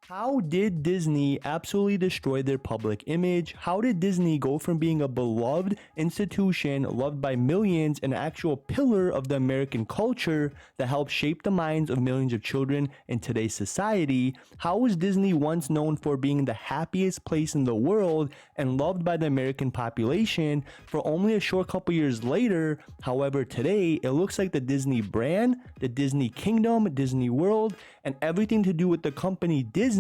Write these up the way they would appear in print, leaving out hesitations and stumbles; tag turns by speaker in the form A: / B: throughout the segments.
A: How did Disney absolutely destroy their public image? How did Disney go from being a beloved institution loved by millions, an actual pillar of the American culture that helped shape the minds of millions of children in today's society? How was Disney once known for being the happiest place in the world and loved by the American population for only a short couple years later? However, today it looks like the Disney brand, the Disney Kingdom, Disney World, and everything to do with the company Disney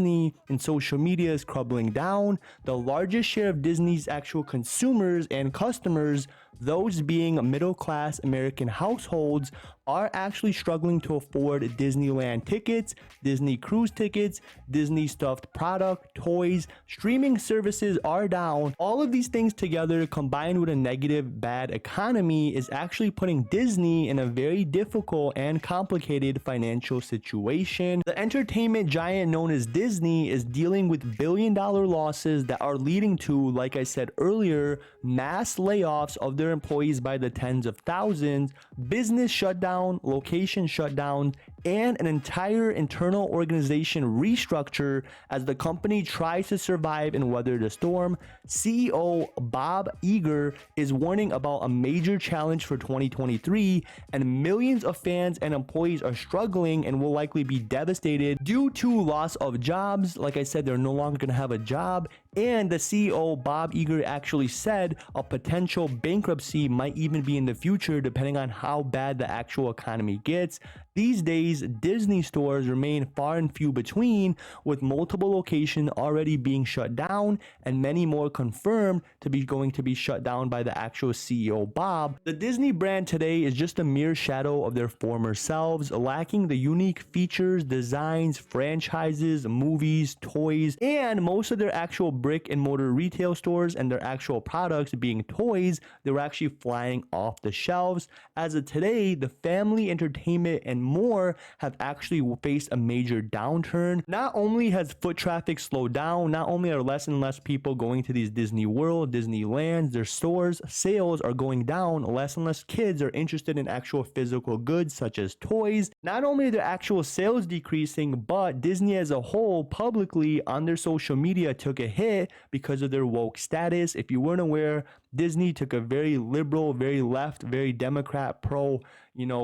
A: and social media is crumbling down. The largest share of Disney's actual consumers and customers, those being middle-class American households, are actually struggling to afford Disneyland tickets, Disney cruise tickets, Disney stuffed product, toys, streaming services are down. All of these things together combined with a negative, bad economy is actually putting Disney in a very difficult and complicated financial situation. The entertainment giant known as Disney is dealing with billion-dollar losses that are leading to, like I said earlier, mass layoffs of their employees by the tens of thousands, business shutdown, location shutdown, and an entire internal organization restructure as the company tries to survive and weather the storm. CEO Bob Iger is warning about a major challenge for 2023, and millions of fans and employees are struggling and will likely be devastated due to loss of jobs. Like I said, they're no longer going to have a job, and the CEO Bob Iger actually said a potential bankruptcy might even be in the future depending on how bad the actual economy gets. These days, Disney stores remain far and few between, with multiple locations already being shut down and many more confirmed to be going to be shut down by the actual CEO Bob. The Disney brand today is just a mere shadow of their former selves, lacking the unique features, designs, franchises, movies, toys, and most of their actual brick and mortar retail stores and their actual products being toys, they were actually flying off the shelves. As of today, the family entertainment and more have actually faced a major downturn. Not only has foot traffic slowed down, not only are less and less people going to these Disney World, Disneylands, their stores, sales are going down, less and less kids are interested in actual physical goods such as toys. Not only are their actual sales decreasing, but Disney as a whole publicly on their social media took a hit because of their woke status. If you weren't aware, Disney took a very liberal, very left, very Democrat pro,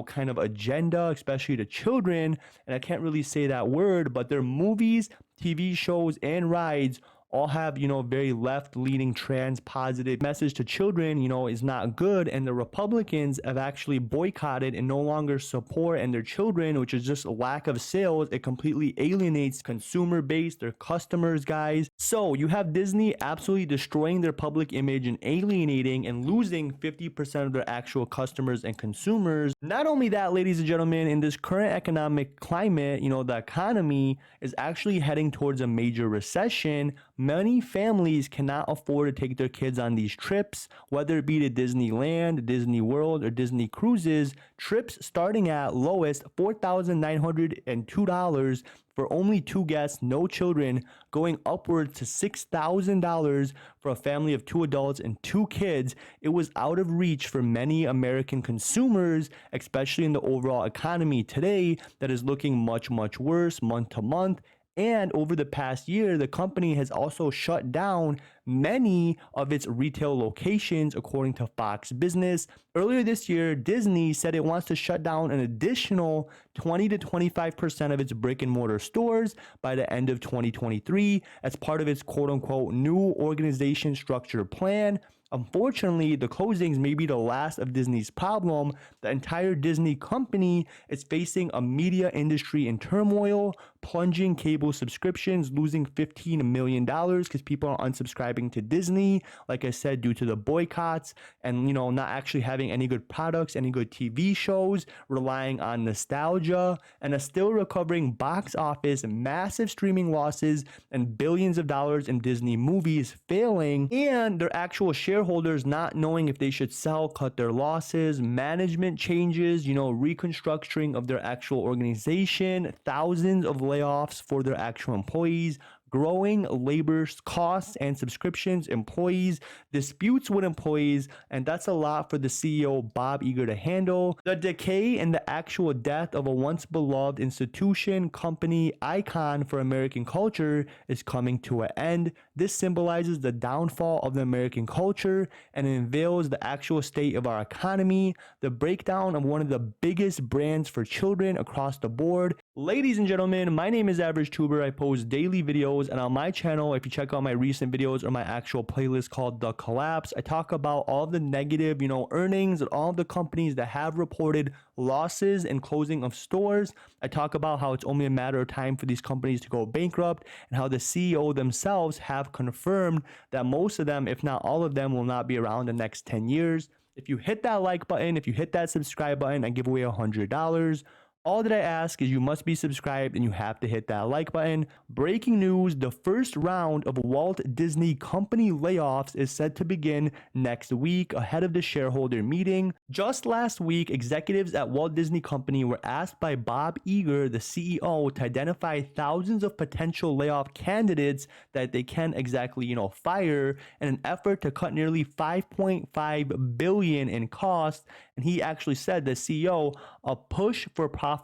A: kind of agenda, especially to children. And I can't really say that word, but their movies, TV shows, and rides all have, very left-leaning, trans-positive message to children, is not good. And the Republicans have actually boycotted and no longer support and their children, which is just a lack of sales. It completely alienates consumer base, their customers, guys. So you have Disney absolutely destroying their public image and alienating and losing 50% of their actual customers and consumers. Not only that, ladies and gentlemen, in this current economic climate, the economy is actually heading towards a major recession. Many families cannot afford to take their kids on these trips, whether it be to Disneyland, Disney World, or Disney cruises. Trips starting at lowest $4,902 for only 2 guests, no children, going upwards to $6,000 for a family of 2 adults and 2 kids. It was out of reach for many American consumers, especially in the overall economy today that is looking much, much worse month to month. And over the past year, the company has also shut down many of its retail locations, according to Fox Business. Earlier this year, Disney said it wants to shut down an additional 20 to 25% of its brick and mortar stores by the end of 2023 as part of its quote-unquote new organization structure plan. Unfortunately, the closings may be the last of Disney's problem. The entire Disney company is facing a media industry in turmoil, plunging cable subscriptions, losing $15 million because people are unsubscribing to Disney, like I said, due to the boycotts and, not actually having any good products, any good TV shows, relying on nostalgia, and a still recovering box office, massive streaming losses, and billions of dollars in Disney movies failing, and their actual shareholders not knowing if they should sell, cut their losses, management changes, reconstructing of their actual organization, thousands of layoffs for their actual employees, growing labor costs and subscriptions, employees, disputes with employees, and that's a lot for the CEO Bob Iger to handle. The decay and the actual death of a once beloved institution, company, icon for American culture is coming to an end. This symbolizes the downfall of the American culture and it unveils the actual state of our economy, the breakdown of one of the biggest brands for children across the board. Ladies and gentlemen, my name is Average Tuber. I post daily videos, and on my channel, if you check out my recent videos or my actual playlist called The Collapse, I talk about all the negative, earnings and all the companies that have reported losses and closing of stores. I talk about how it's only a matter of time for these companies to go bankrupt and how the CEO themselves have confirmed that most of them, if not all of them, will not be around the next 10 years. If you hit that like button, if you hit that subscribe button, I give away $100. All that I ask is you must be subscribed and you have to hit that like button. Breaking news, the first round of Walt Disney Company layoffs is set to begin next week ahead of the shareholder meeting. Just last week, executives at Walt Disney Company were asked by Bob Iger, the CEO, to identify thousands of potential layoff candidates that they can exactly, fire in an effort to cut nearly $5.5 billion in costs. And he actually said, the CEO, a push for profitability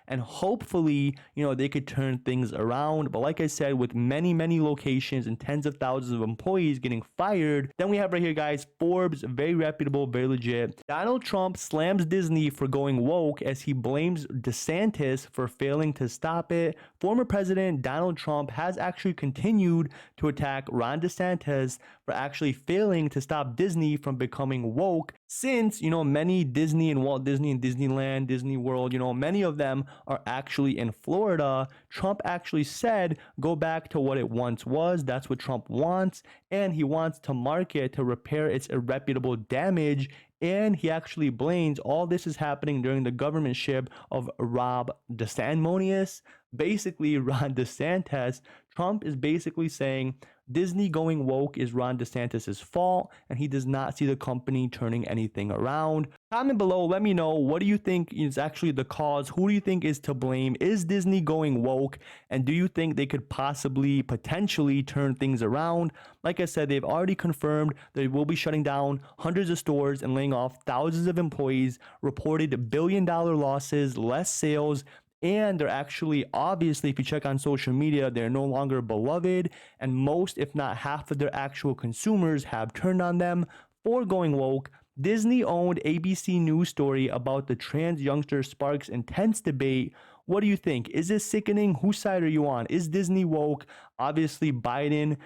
A: and hopefully, they could turn things around. But like I said, with many, many locations and tens of thousands of employees getting fired, then we have right here, guys, Forbes, very reputable, very legit. Donald Trump slams Disney for going woke as he blames DeSantis for failing to stop it. Former President Donald Trump has actually continued to attack Ron DeSantis for actually failing to stop Disney from becoming woke, since, many Disney and Walt Disney and Disneyland, Disney World, many of them are actually in Florida. Trump actually said, go back to what it once was. That's what Trump wants. And he wants to market to repair its irreparable damage. And he actually blames all this is happening during the governmentship of Ron DeSantis. Basically, Ron DeSantis, Trump is basically saying Disney going woke is Ron DeSantis' fault, and he does not see the company turning anything around. Comment below, let me know, what do you think is actually the cause? Who do you think is to blame? Is Disney going woke? And do you think they could possibly, potentially turn things around? Like I said, they've already confirmed they will be shutting down hundreds of stores and laying off thousands of employees, reported billion-dollar losses, less sales, and they're actually, obviously, if you check on social media, they're no longer beloved, and most, if not half of their actual consumers have turned on them for going woke. Disney owned ABC News story about the trans youngster sparks intense debate. What do you think? Is this sickening? Whose side are you on? Is Disney woke? Obviously, Biden,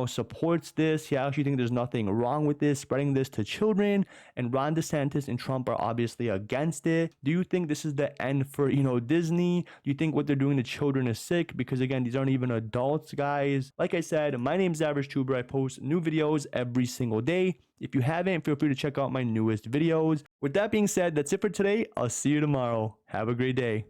A: supports this. He actually thinks there's nothing wrong with this, spreading this to children. And Ron DeSantis and Trump are obviously against it. Do you think this is the end for, Disney? Do you think what they're doing to children is sick? Because again, these aren't even adults, guys. Like I said, my name's Average Tuber. I post new videos every single day. If you haven't, feel free to check out my newest videos. With that being said, that's it for today. I'll see you tomorrow. Have a great day.